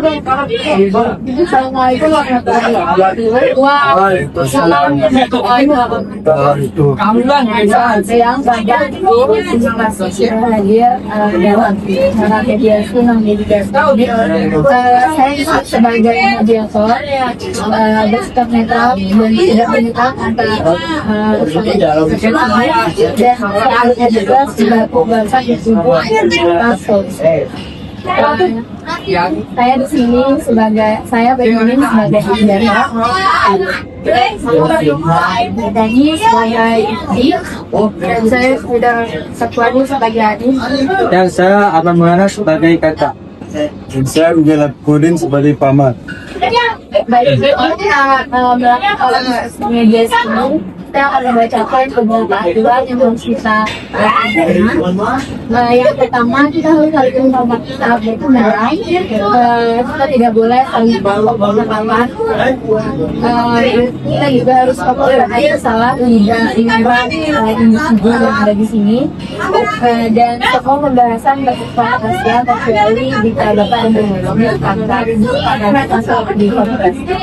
Assalamualaikum warahmatullahi wabarakatuh. Siang banyak terima kasih sudah hadir dalam acara mediasi non-mediasi. Saya sebagai mediator bersikap netral dan tidak menyerang antara dan selanjutnya juga selaku bapak ibu paslon. Saya di sini saya bermain sebagai Andara dan ini sebagai istri dan saya sudah Satuani sebagai adik Dan saya Arman Muhammad sebagai kakak. Dan saya Ujala Kodin sebagai paman. baik kita melakukan mediasi ini kita akan membacakan beberapa aturan yang harus kita yang pertama kita harus saling menghormati saat berkendaraan. Kita tidak boleh saling berpaparan. Kita juga harus memperhatikan salah tidak ingkar individu yang ada di sini dan semua pembahasan bersifat rahasia kecuali jika dapat menghubungi masalah di konferensi.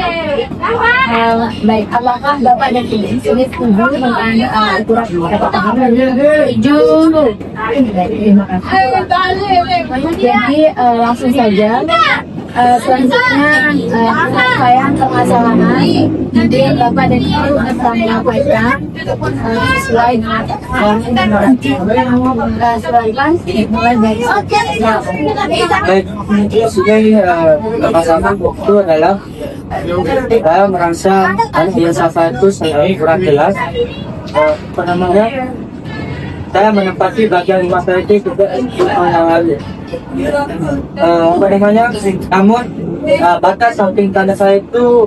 Baik, apakah Bapak dan Ibu ini setuju dengan aturan kata-kata setuju? Terima kasih. Jadi langsung saja. Selanjutnya saya permasalahan nanti Bapak dan Ibu akan menyampaikan sesuai dengan silakan mulai dari Baik, masalah itu adalah saya merasa filsafat itu sangat kurang jelas. Apa namanya? Saya menempati bagian masalah itu juga mengalami. Apa namanya? Namun batas samping tanda saya itu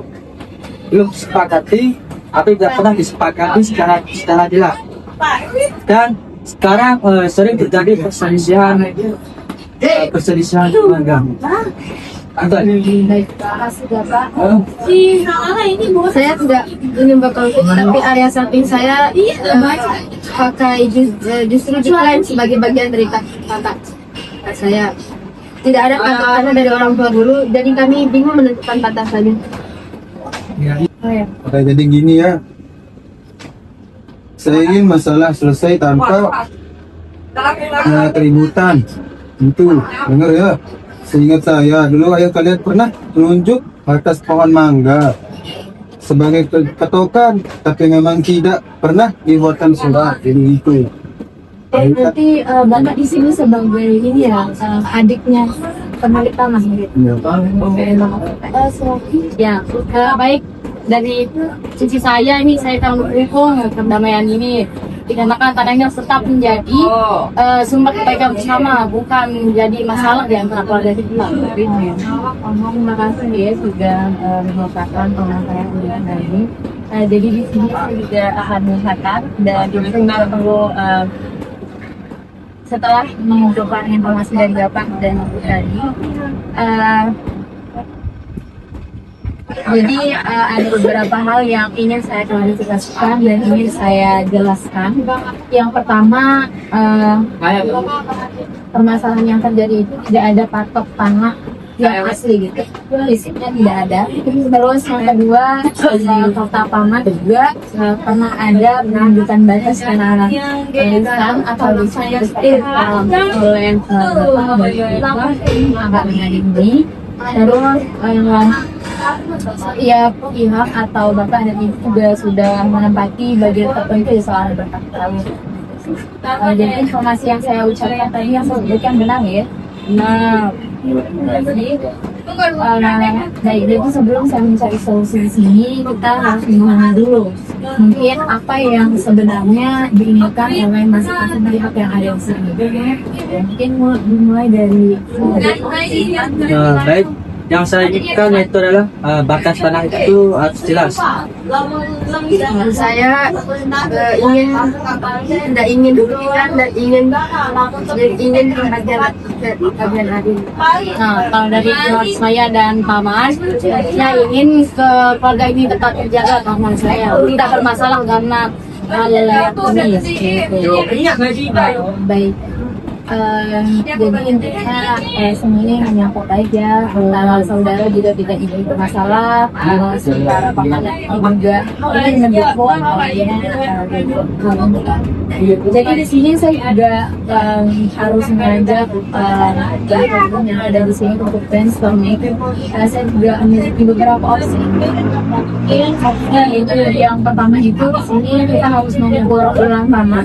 belum disepakati atau tidak pernah disepakati secara jelas. Dan sekarang sering terjadi perselisihan agama. Baik, terima kasih Bapak. Saya tidak ingin berkonflik, tapi area samping saya pakai justru diklaim sebagai bagian dari kata saya. Tidak ada kata-kata dari orang tua guru, jadi kami bingung menentukan batasannya. Oke, jadi gini ya. Saya ingin masalah selesai tanpa keributan. Itu, dengar ya. Seingat saya, dulu ayah kalian pernah menunjuk batas pohon mangga sebagai patokan, tapi memang tidak pernah dibuatkan surat. Jadi itu. Nanti Bapak di sini sebagai ini ya, adiknya pemilik tanah gitu. Ya, baik. Dari sisi saya ini saya akan mendukung perdamaian ini dikarenakan kadangnya tetap menjadi sumber kebaikan bersama, bukan menjadi masalah di antara keluarga kita. Terima kasih ya sudah mengatakan pengasaran ini. Jadi di sini saya juga akan mengatakan dan di sini kita perlu setelah mengumpulkan informasi dari Bapak dan Ibu tadi. Jadi ada beberapa hal yang ingin saya klarifikasikan dan ingin saya jelaskan. Yang pertama, permasalahan yang terjadi itu tidak ada patok tanah yang asli gitu, fisiknya tidak ada. Terus yang kedua, kota Paman juga pernah ada menunjukkan batas kanan tulisan atau tulisan detil oleh agak ini. Terus setiap pihak atau Bapak dan Ibu juga sudah menempati bagian tertentu di soal berkata-kata. Jadi informasi yang saya ucapkan tadi yang saya berikan benar ya. Nah, jadi sebelum saya mencari solusi di sini, kita harus mengenal dulu mungkin apa yang sebenarnya diinginkan oleh masing-masing pihak yang ada di sini. Mungkin mulai dari Baik, yang saya inginkan itu adalah batas tanah itu harus jelas. Saya tidak ingin dudukan dan ingin bagian adil. Nah, kalau dari keluarga saya dan paman, saya ingin keluarga ini tetap terjaga paman saya. Tidak bermasalah karena hal ini. Baik. Jadi intinya semuanya menyangkut aja, saudara juga tidak ingin bermasalah, sementara pamannya juga ingin mendukung. Jadi di sini saya juga harus mengajak teman-teman yang ada di sini untuk brainstorming. Saya juga memiliki beberapa opsi. Yaitu yang pertama itu di sini kita harus mengukur ulang tanah,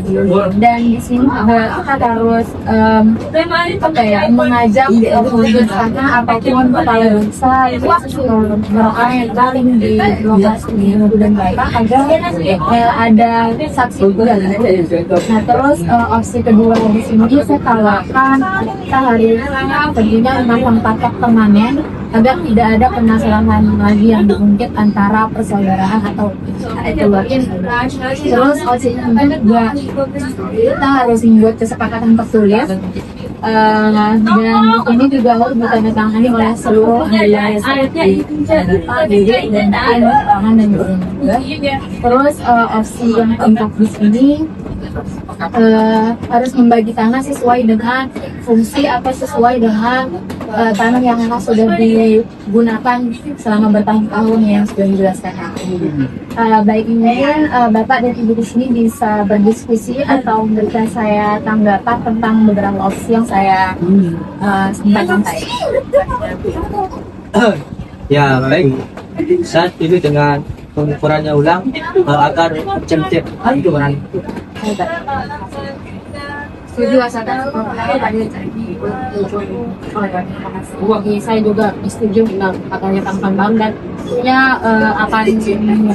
dan di sini juga kita harus mengajak penduduk sana ataupun kepala desa itu orang yang paling di lokasi dan Bapak agar ada saksi juga. Nah terus opsi kedua di sini saya tawarkan kita harus tentunya memang patok permanen agar tidak ada permasalahan lagi yang diungkit antara persaudaraan atau keluarga. Terus opsi yang kedua kita harus membuat kesepakatan tertulis, dan ini juga harus ditandatangani oleh seluruh wilayah seperti dan pangan dan juga. Terus opsi yang keempat di sini harus membagi tanah sesuai dengan fungsi atau sesuai dengan tanah yang memang sudah digunakan selama bertahun-tahun yang sudah dijelaskan. Baik ini Bapak dan Ibu di sini bisa berdiskusi atau memberikan saya tanggapan tentang beberapa opsi yang saya sampaikan tadi. Ya baik, saat ini dengan pengukurannya ulang agar centip itu kan. Setuju asalkan saya juga setuju dengan katanya Kang Bambang, dan tentunya akan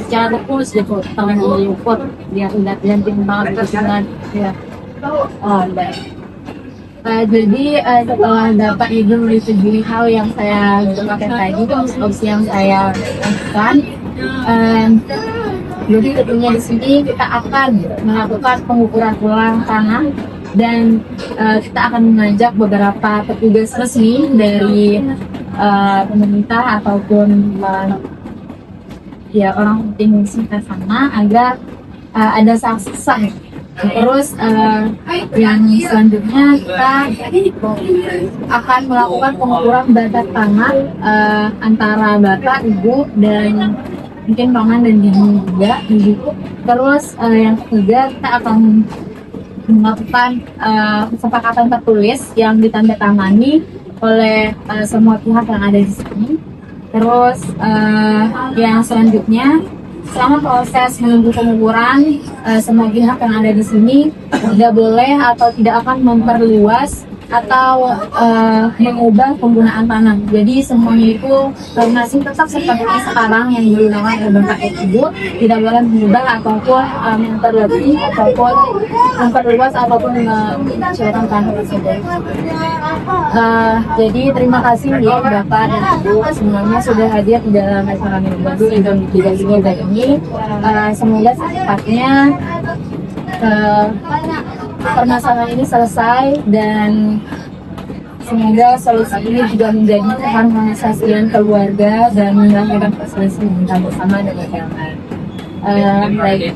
secara fokus gitu tangan diukur dia tidak banget dengan ya. Baik. Jadi setelah dapat Ibu menyetujui hal yang saya gunakan tadi, opsi yang saya lakukan, jadi tentunya di sini kita akan melakukan pengukuran ulang tanah, dan kita akan mengajak beberapa petugas resmi dari pemerintah ataupun ya orang penting di sana agar ada saksi sah. Terus yang selanjutnya kita akan melakukan pengukuran batas tanah antara Bapak, Ibu, dan mungkin paman dan bibi juga. Terus yang ketiga kita akan melakukan kesepakatan tertulis yang ditandatangani oleh semua pihak yang ada di sini. Terus yang selanjutnya selama proses menunggu pengukuran, semua pihak yang ada di sini tidak boleh atau tidak akan memperluas atau mengubah penggunaan tanah. Jadi semuanya itu masih tetap seperti sekarang yang digunakan oleh Bapak Ibu, tidak boleh mengubah ataupun memperlebih ataupun memperluas ataupun mengecilkan tanah tersebut. Jadi terima kasih ya Bapak dan Ibu semuanya sudah hadir di dalam acara mediasi dan mitigasi ini. Semoga secepatnya permasalahan ini selesai, dan semoga solusi ini juga menjadi harmonisasian keluarga dan melahirkan perselisihan bersama dengan yang lain. Baik.